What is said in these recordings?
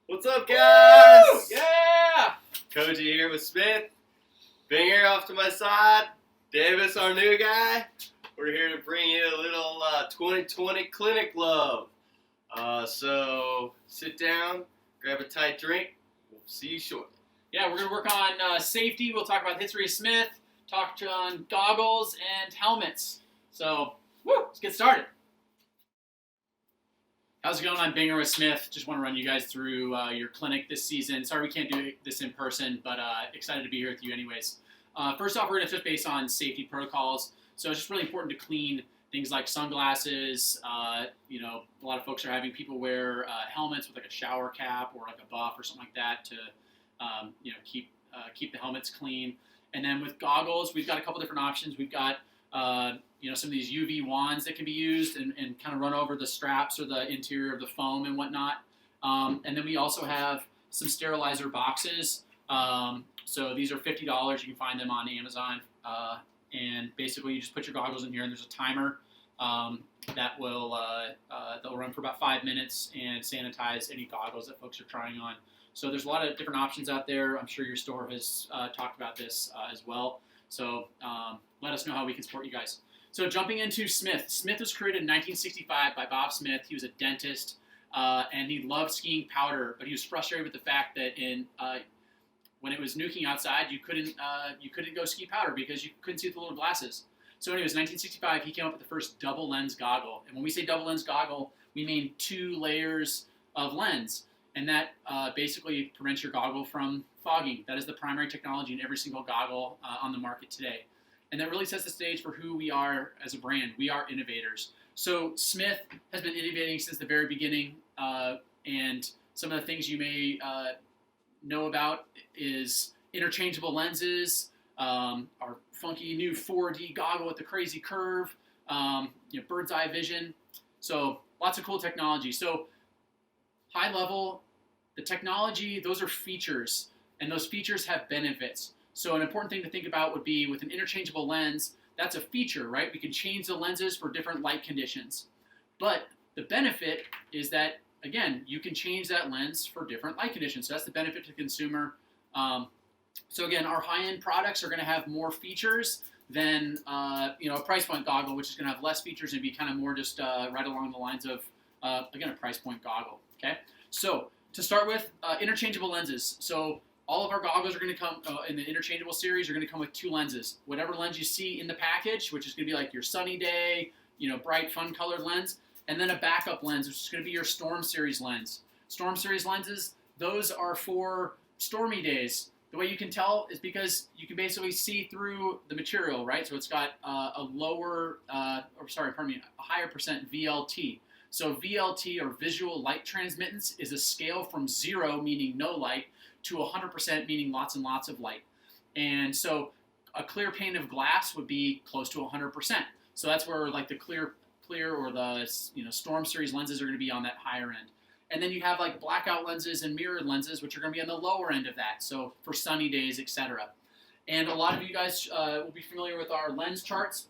What's up, guys? Woo! Yeah! Koji here with Smith. Binger off to my side. Davis, our new guy. We're here to bring you a little 2020 clinic love. So sit down, grab a tight drink. We'll see you shortly. Yeah, we're going to work on safety. We'll talk about history of Smith, talk on goggles and helmets. So, let's get started. How's it going? I'm Binger with Smith. Just want to run you guys through your clinic this season. Sorry we can't do this in person, but excited to be here with you anyways. First off, we're going to touch base on safety protocols. So it's just really important to clean things like sunglasses. A lot of folks are having people wear helmets with like a shower cap or like a buff or something like that to keep the helmets clean. And then with goggles, we've got a couple different options. We've got some of these UV wands that can be used and kind of run over the straps or the interior of the foam and whatnot. And then we also have some sterilizer boxes. So these are $50. You can find them on Amazon. And basically you just put your goggles in here and there's a timer that will they'll run for about 5 minutes and sanitize any goggles that folks are trying on. So there's a lot of different options out there. I'm sure your store has talked about this as well. So let us know how we can support you guys. So jumping into Smith. Smith was created in 1965 by Bob Smith. He was a dentist, and he loved skiing powder, but he was frustrated with the fact that when it was nuking outside, you couldn't go ski powder because you couldn't see the little glasses. So anyways, 1965, he came up with the first double lens goggle. And when we say double lens goggle, we mean 2 layers of lens. And that basically prevents your goggle from fogging. That is the primary technology in every single goggle on the market today. And that really sets the stage for who we are as a brand. We are innovators. So Smith has been innovating since the very beginning. And some of the things you may know about is interchangeable lenses, our funky new 4D goggle with the crazy curve, bird's eye vision. So lots of cool technology. So high level, the technology, those are features, and those features have benefits. So an important thing to think about would be with an interchangeable lens, that's a feature, right? We can change the lenses for different light conditions. But the benefit is that, again, you can change that lens for different light conditions. So that's the benefit to the consumer. So again, our high-end products are going to have more features than a price point goggle, which is going to have less features and be kind of more just right along the lines of, again, a price point goggle. Okay, so to start with, interchangeable lenses. So all of our goggles are going to come in the interchangeable series. Are going to come with 2 lenses. Whatever lens you see in the package, which is going to be like your sunny day, bright, fun-colored lens, and then a backup lens, which is going to be your Storm Series lens. Storm Series lenses, those are for stormy days. The way you can tell is because you can basically see through the material, right? So it's got a higher percent VLT. So VLT, or visual light transmittance, is a scale from 0, meaning no light, to 100%, meaning lots and lots of light. And so a clear pane of glass would be close to 100%. So that's where like the clear or the Storm Series lenses are going to be on that higher end. And then you have like blackout lenses and mirrored lenses, which are going to be on the lower end of that. So for sunny days, etc. And a lot of you guys will be familiar with our lens charts.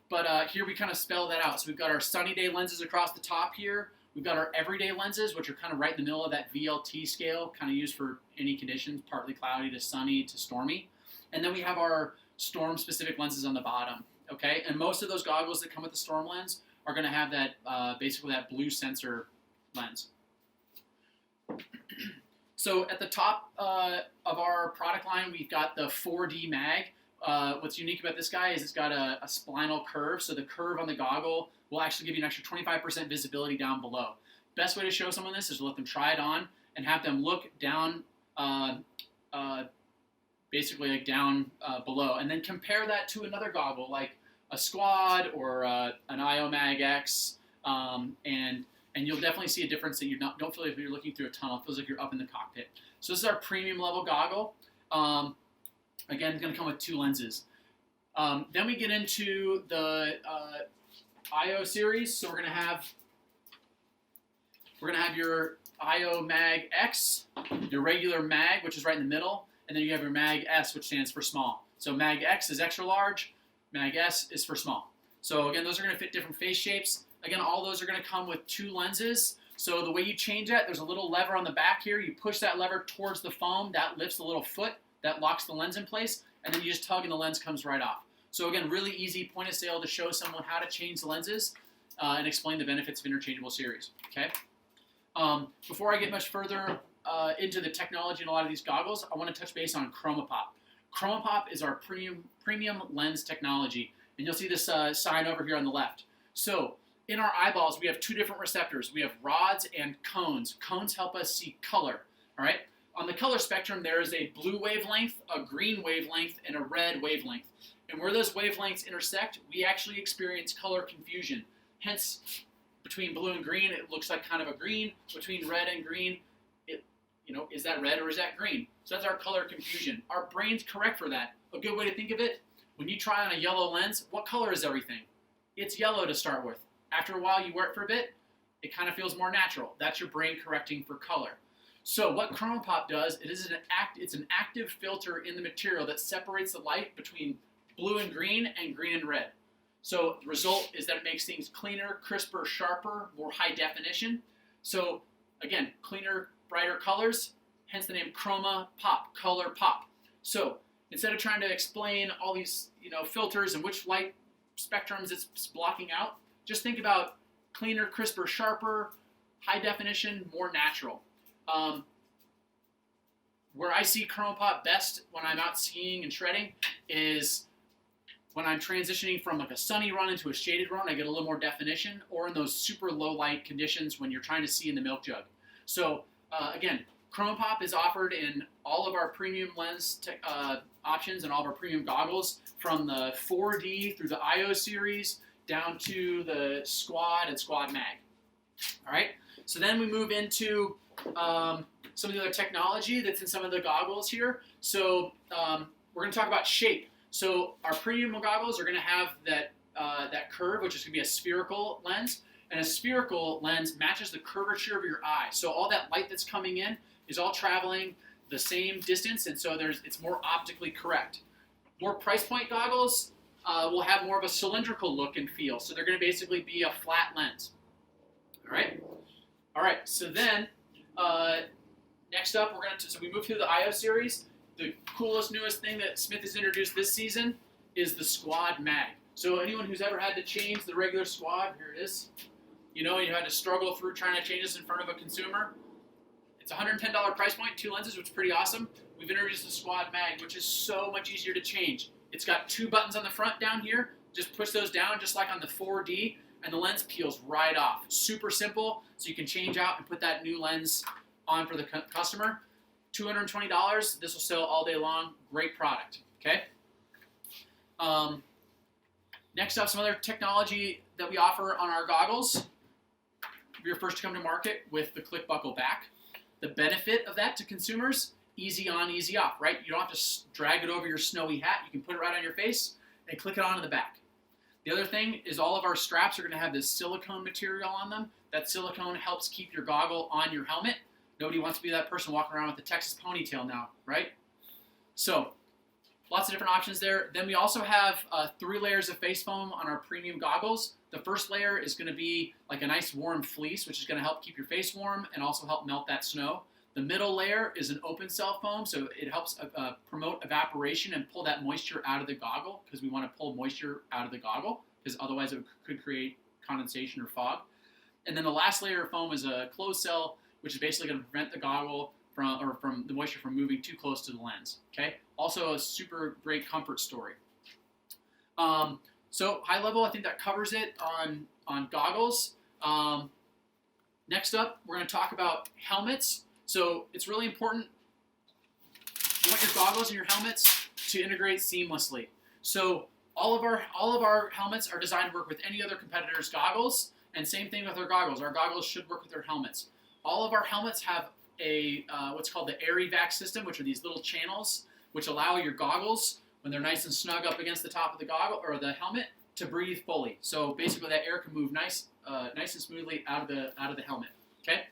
But here we kind of spell that out. So we've got our sunny day lenses across the top here. We've got our everyday lenses, which are kind of right in the middle of that VLT scale, kind of used for any conditions, partly cloudy to sunny to stormy. And then we have our storm-specific lenses on the bottom. Okay, and most of those goggles that come with the storm lens are going to have that basically that blue sensor lens. So at the top of our product line, we've got the 4D mag. What's unique about this guy is it's got a splinal curve, so the curve on the goggle will actually give you an extra 25% visibility down below. Best way to show someone this is to let them try it on and have them look down, basically like down below, and then compare that to another goggle like a Squad or an IO Mag X, and you'll definitely see a difference that don't feel like you're looking through a tunnel. It feels like you're up in the cockpit. So this is our premium level goggle. Again, it's going to come with 2 lenses. Then we get into the IO series. So we're going to have your IO Mag X, your regular Mag, which is right in the middle, and then you have your Mag S, which stands for small. So Mag X is extra large, Mag S is for small. So again, those are going to fit different face shapes. Again, all those are going to come with 2 lenses. So the way you change that, there's a little lever on the back here. You push that lever towards the foam. That lifts the little foot. That locks the lens in place. And then you just tug and the lens comes right off. So again, really easy point of sale to show someone how to change the lenses and explain the benefits of interchangeable series. Okay. Before I get much further into the technology in a lot of these goggles, I want to touch base on ChromaPop. ChromaPop is our premium lens technology. And you'll see this sign over here on the left. So in our eyeballs, we have two different receptors. We have rods and cones. Cones help us see color. All right. On the color spectrum, there is a blue wavelength, a green wavelength, and a red wavelength. And where those wavelengths intersect, we actually experience color confusion. Hence, between blue and green, it looks like kind of a green. Between red and green, is that red or is that green? So that's our color confusion. Our brains correct for that. A good way to think of it, when you try on a yellow lens, what color is everything? It's yellow to start with. After a while, you wear it for a bit, it kind of feels more natural. That's your brain correcting for color. So what ChromaPop does, it's an active filter in the material that separates the light between blue and green and red. So the result is that it makes things cleaner, crisper, sharper, more high definition. So again, cleaner, brighter colors, hence the name ChromaPop, color pop. So instead of trying to explain all these filters and which light spectrums it's blocking out, just think about cleaner, crisper, sharper, high definition, more natural. Where I see ChromaPop best when I'm out skiing and shredding is when I'm transitioning from like a sunny run into a shaded run. I get a little more definition, or in those super low light conditions when you're trying to see in the milk jug. So again, ChromaPop is offered in all of our premium lens options and all of our premium goggles, from the 4D through the IO series down to the Squad and Squad Mag. All right, so then we move into some of the other technology that's in some of the goggles here. So we're going to talk about shape. So our premium goggles are going to have that curve, which is going to be a spherical lens. And a spherical lens matches the curvature of your eye. So all that light that's coming in is all traveling the same distance, and so it's more optically correct. More price point goggles will have more of a cylindrical look and feel. So they're going to basically be a flat lens. All right. So then next up, so we move through the IO series. The coolest, newest thing that Smith has introduced this season is the Squad Mag. So anyone who's ever had to change the regular Squad, here it is. You had to struggle through trying to change this in front of a consumer. It's a $110 price point, 2 lenses, which is pretty awesome. We've introduced the Squad Mag, which is so much easier to change. It's got 2 buttons on the front down here. Just push those down just like on the 4D, and the lens peels right off. Super simple, so you can change out and put that new lens on for the customer. $220, this will sell all day long. Great product, okay? Next up, some other technology that we offer on our goggles. We were first to come to market with the click buckle back. The benefit of that to consumers, easy on, easy off, right? You don't have to drag it over your snowy hat. You can put it right on your face and click it onto the back. The other thing is all of our straps are going to have this silicone material on them. That silicone helps keep your goggle on your helmet. Nobody wants to be that person walking around with the Texas ponytail now, right? So lots of different options there. Then we also have 3 layers of face foam on our premium goggles. The first layer is going to be like a nice warm fleece, which is going to help keep your face warm and also help melt that snow. The middle layer is an open cell foam, so it helps promote evaporation and pull that moisture out of the goggle, because we want to pull moisture out of the goggle, because otherwise it could create condensation or fog. And then the last layer of foam is a closed cell, which is basically going to prevent the goggle from the moisture from moving too close to the lens. Okay. Also a super great comfort story. So high level, I think that covers it on goggles. Next up, we're going to talk about helmets. So it's really important. You want your goggles and your helmets to integrate seamlessly. So all of our helmets are designed to work with any other competitor's goggles, and same thing with our goggles. Our goggles should work with their helmets. All of our helmets have a what's called the air evac system, which are these little channels which allow your goggles, when they're nice and snug up against the top of the goggle or the helmet, to breathe fully. So basically, that air can move nice and smoothly out of the helmet. Okay.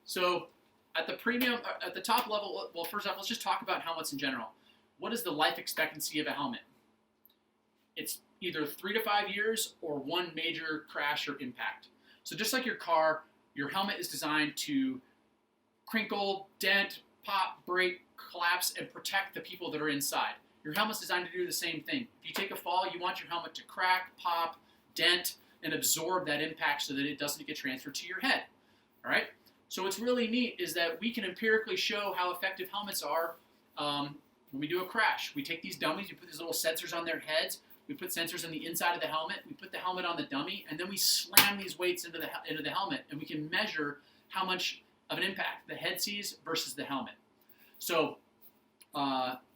So at the top level, well, first off, let's just talk about helmets in general. What is the life expectancy of a helmet? It's either 3 to 5 years or 1 major crash or impact. So just like your car, your helmet is designed to crinkle, dent, pop, break, collapse, and protect the people that are inside. Your helmet's designed to do the same thing. If you take a fall, you want your helmet to crack, pop, dent, and absorb that impact so that it doesn't get transferred to your head. All right? So what's really neat is that we can empirically show how effective helmets are when we do a crash. We take these dummies, we put these little sensors on their heads, we put sensors on the inside of the helmet, we put the helmet on the dummy, and then we slam these weights into the helmet, and we can measure how much of an impact the head sees versus the helmet. So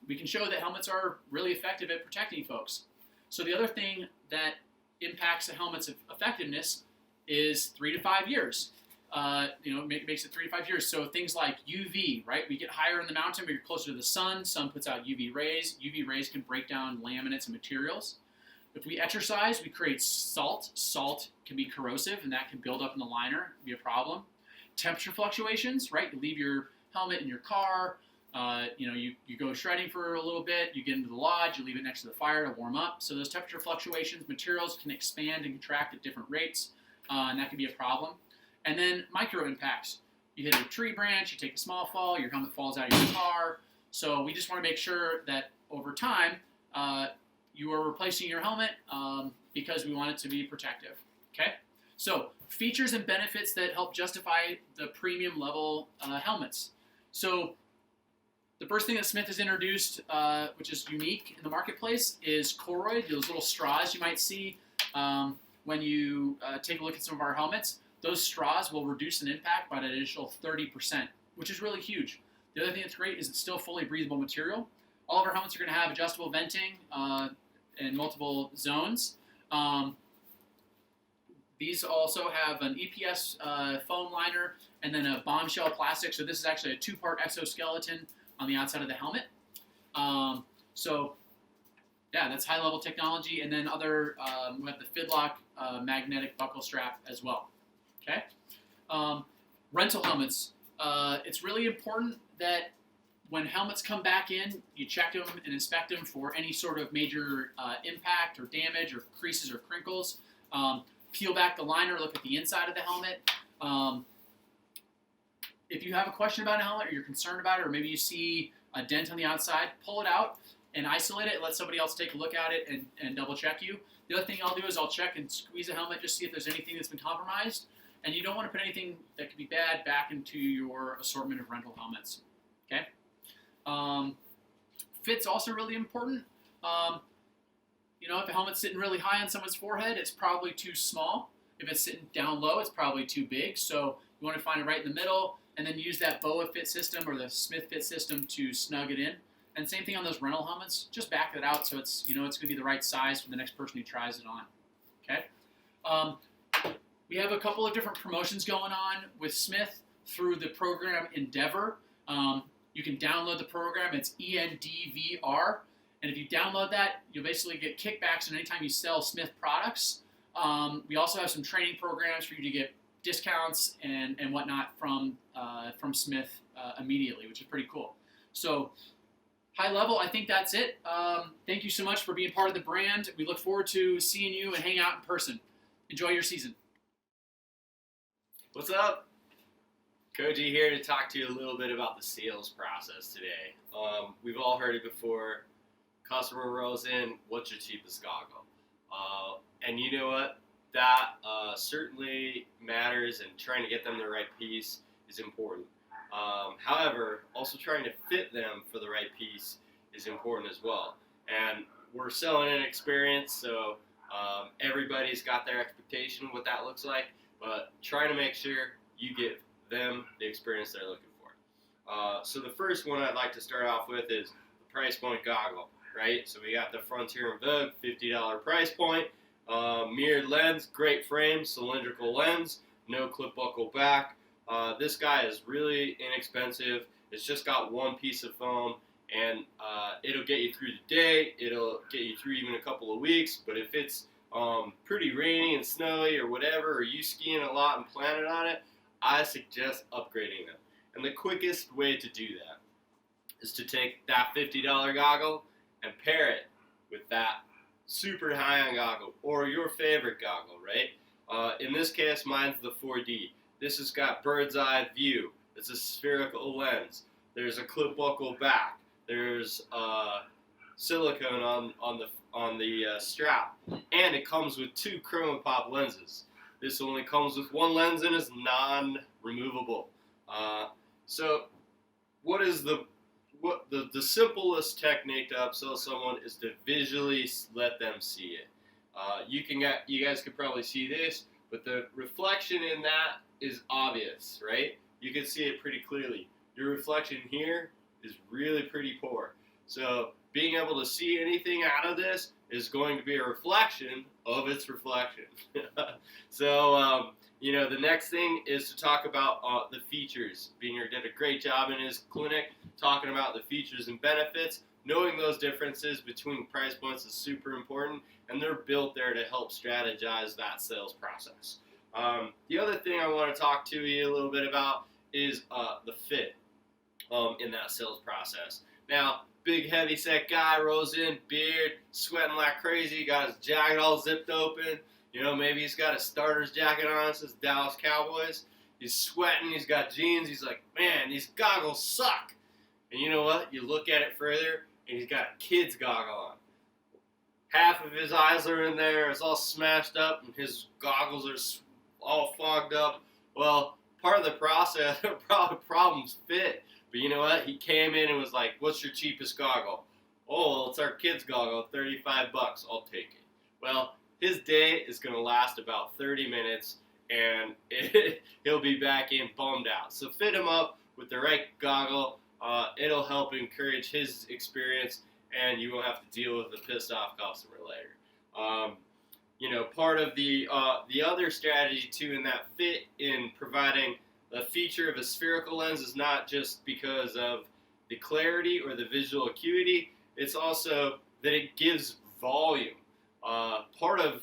we can show that helmets are really effective at protecting folks. So the other thing that impacts the helmet's effectiveness is 3 to 5 years. Makes it 3 to 5 years. So things like UV, right? We get higher in the mountain, but you're closer to the sun. Sun puts out UV rays. UV rays can break down laminates and materials. If we exercise, we create salt. Salt can be corrosive, and that can build up in the liner, be a problem. Temperature fluctuations, right? You leave your helmet in your car. You go shredding for a little bit. You get into the lodge. You leave it next to the fire to warm up. So those temperature fluctuations, materials can expand and contract at different rates, and that can be a problem. And then micro impacts. You hit a tree branch, you take a small fall, your helmet falls out of your car. So we just want to make sure that over time you are replacing your helmet because we want it to be protective. Okay? So features and benefits that help justify the premium level helmets. So the first thing that Smith has introduced, which is unique in the marketplace, is Colroyd, those little straws you might see when you take a look at some of our helmets. Those straws will reduce an impact by an additional 30%, which is really huge. The other thing that's great is it's still fully breathable material. All of our helmets are going to have adjustable venting in multiple zones. These also have an EPS foam liner and then a bombshell plastic. So this is actually a 2-part exoskeleton on the outside of the helmet. That's high-level technology. And then we have the Fidlock magnetic buckle strap as well. Okay, rental helmets. It's really important that when helmets come back in, you check them and inspect them for any sort of major impact or damage or creases or crinkles. Peel back the liner, look at the inside of the helmet. If you have a question about a helmet or you're concerned about it, or maybe you see a dent on the outside, pull it out and isolate it and let somebody else take a look at it and double check you. The other thing I'll do is I'll check and squeeze a helmet, just see if there's anything that's been compromised. And you don't want to put anything that could be bad back into your assortment of rental helmets. Okay? Fit's also really important. If a helmet's sitting really high on someone's forehead, it's probably too small. If it's sitting down low, it's probably too big. So you want to find it right in the middle and then use that BOA fit system or the Smith fit system to snug it in. And same thing on those rental helmets. Just back it out so it's going to be the right size for the next person who tries it on. Okay? We have a couple of different promotions going on with Smith through the program Endeavor. You can download the program. It's ENDVR. And if you download that, you'll basically get kickbacks anytime you sell Smith products. We also have some training programs for you to get discounts and whatnot from Smith immediately, which is pretty cool. So high level, I think that's it. Thank you so much for being part of the brand. We look forward to seeing you and hanging out in person. Enjoy your season. What's up? Koji here to talk to you a little bit about the sales process today. We've all heard it before. Customer rolls in, what's your cheapest goggle? And you know what? That certainly matters, and trying to get them the right piece is important. However, also trying to fit them for the right piece is important as well. And we're selling an experience, so everybody's got their expectation of what that looks like, but trying to make sure you give them the experience they're looking for. So the first one I'd like to start off with is the price point goggle, right? So we got the Frontier and Vogue, $50 price point, mirrored lens, great frame, cylindrical lens, no clip buckle back. This guy is really inexpensive. It's just got one piece of foam, and it'll get you through the day. It'll get you through even a couple of weeks, but if it's pretty rainy and snowy or whatever, or you skiing a lot and planning on it, I suggest upgrading them. And the quickest way to do that is to take that $50 goggle and pair it with that super high-end goggle or your favorite goggle, right? In this case, mine's the 4D. this has got bird's eye view. It's a spherical lens. There's a clip buckle back. There's silicone on the strap, and it comes with 2 ChromaPop lenses. This only comes with 1 lens and is non-removable. So, what is the simplest technique to upsell someone is to visually let them see it. You guys could probably see this, but the reflection in that is obvious, right? You can see it pretty clearly. Your reflection here is really pretty poor. So being able to see anything out of this is going to be a reflection of its reflection. So, the next thing is to talk about the features. Binger did a great job in his clinic talking about the features and benefits. Knowing those differences between price points is super important, and they're built there to help strategize that sales process. The other thing I want to talk to you a little bit about is the fit in that sales process. Now, big heavy set guy rolls in, beard, sweating like crazy, got his jacket all zipped open. Maybe he's got a starter's jacket on, it says Dallas Cowboys. He's sweating, he's got jeans, he's like, man, these goggles suck. And you know what? You look at it further, and he's got a kid's goggle on. Half of his eyes are in there, it's all smashed up, and his goggles are all fogged up. Well, part of the process, problems fit. But you know what? He came in and was like, what's your cheapest goggle? Oh, well, it's our kid's goggle, $35. I'll take it. Well, his day is going to last about 30 minutes, and he'll be back in bummed out. So fit him up with the right goggle. It'll help encourage his experience, and you won't have to deal with a pissed off customer later. Part of the other strategy too in that fit in providing the feature of a spherical lens is not just because of the clarity or the visual acuity. It's also that it gives volume. Part of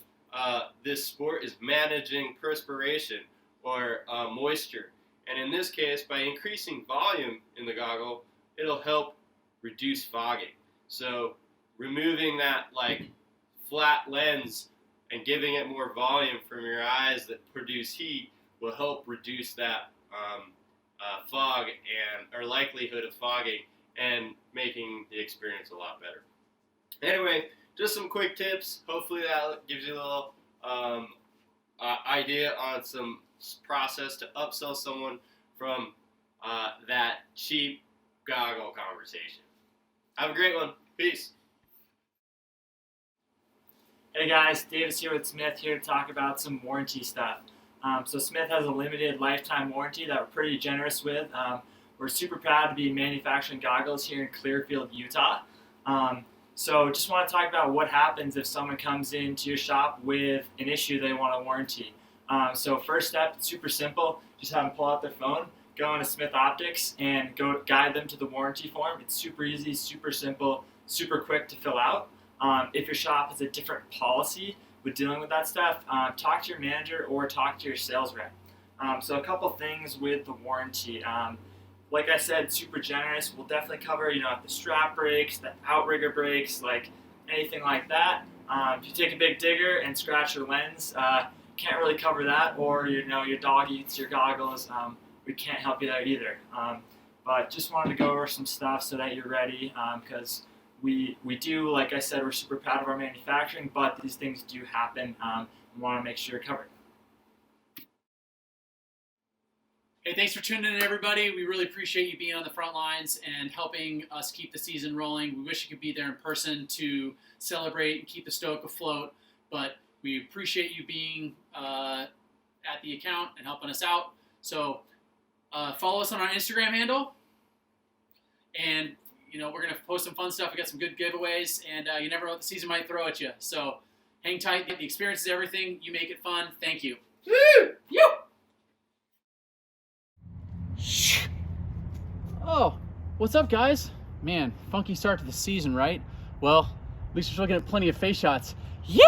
this sport is managing perspiration or moisture. And in this case, by increasing volume in the goggle, it'll help reduce fogging. So removing that flat lens and giving it more volume from your eyes that produce heat will help reduce that fog or likelihood of fogging and making the experience a lot better. Anyway, just some quick tips. Hopefully that gives you a little idea on some process to upsell someone from that cheap goggle conversation. Have a great one. Peace. Hey guys, Davis here with Smith here to talk about some warranty stuff. So Smith has a limited lifetime warranty that we're pretty generous with. We're super proud to be manufacturing goggles here in Clearfield, Utah. So just want to talk about what happens if someone comes into your shop with an issue they want a warranty. So first step, it's super simple. Just have them pull out their phone, go into Smith Optics, and go guide them to the warranty form. It's super easy, super simple, super quick to fill out. If your shop has a different policy with dealing with that stuff, talk to your manager or talk to your sales rep. So a couple things with the warranty. Like I said, super generous. We'll definitely cover, if the strap breaks, the outrigger breaks, anything like that. If you take a big digger and scratch your lens, can't really cover that. Or your dog eats your goggles, we can't help you there either. But just wanted to go over some stuff so that you're ready, because we do, like I said, we're super proud of our manufacturing, but these things do happen. We want to make sure you're covered. Hey, thanks for tuning in, everybody. We really appreciate you being on the front lines and helping us keep the season rolling. We wish you could be there in person to celebrate and keep the stoke afloat, but we appreciate you being at the account and helping us out. So follow us on our Instagram handle, and we're going to post some fun stuff. We got some good giveaways, and you never know what the season might throw at you. So hang tight. The experience is everything. You make it fun. Thank you. Woo! You. Oh, what's up, guys? Man, funky start to the season, right? Well, at least we're still getting plenty of face shots. Yeah!